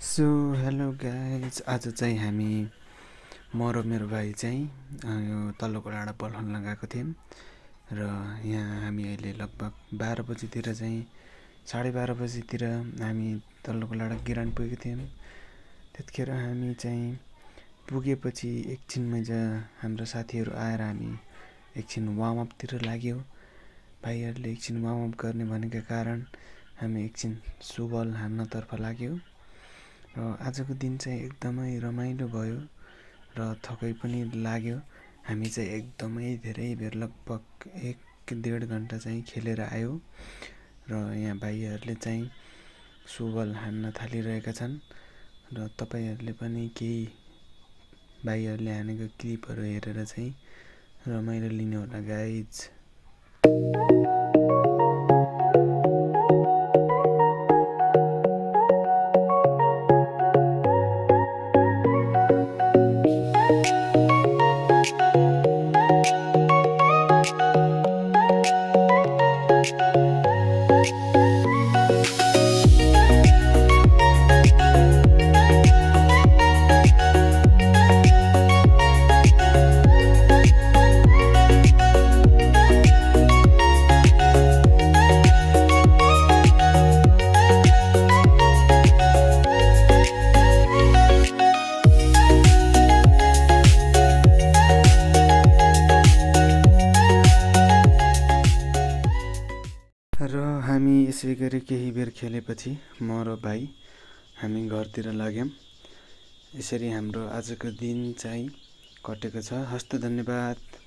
So hello guys, आज चाहिँ हामी म र मेरो भाइ चाहिँ यो तल्लोको डाँडा पल्खन गएको थियौँ र यहाँ हामी अहिले लगभग 12 बजीतिर चाहिँ 12:30 बजीतिर हामी तल्लोको डाँडा गिरान पुगेको थियौँ। त्यतिखेर हामी चाहिँ पुगेपछि एकछिनमा हाम्रो साथीहरू आएर हामी एकछिन वार्मअपतिर लाग्यो। भाइहरूले एकछिन वार्मअप गर्ने भनेका कारण हामी एकछिन सुबल हान्नतर्फ लाग्यो र आजको दिन चाहिँ एकदमै रमाइलो भयो र थकाइ पनि लाग्यो। हामी चाहिँ एकदमै धेरै बेर लगभग 1-1.5 घन्टा चाहिँ खेलेर आयो र यहाँ भाइहरूले चाहिँ सुबल हान्न थालिरहेका छन् र तपाईँहरूले पनि केही भाइहरूले हानेको क्लिपहरू हेरेर चाहिँ रमाइलो लिनुहोला गाइज। र हामी यसै गरी केही बेर खेलेपछि म र भाइ हामी घरतिर लाग्यौँ। यसरी हाम्रो आजको दिन चाहिँ कटेको छ। हस्त धन्यवाद।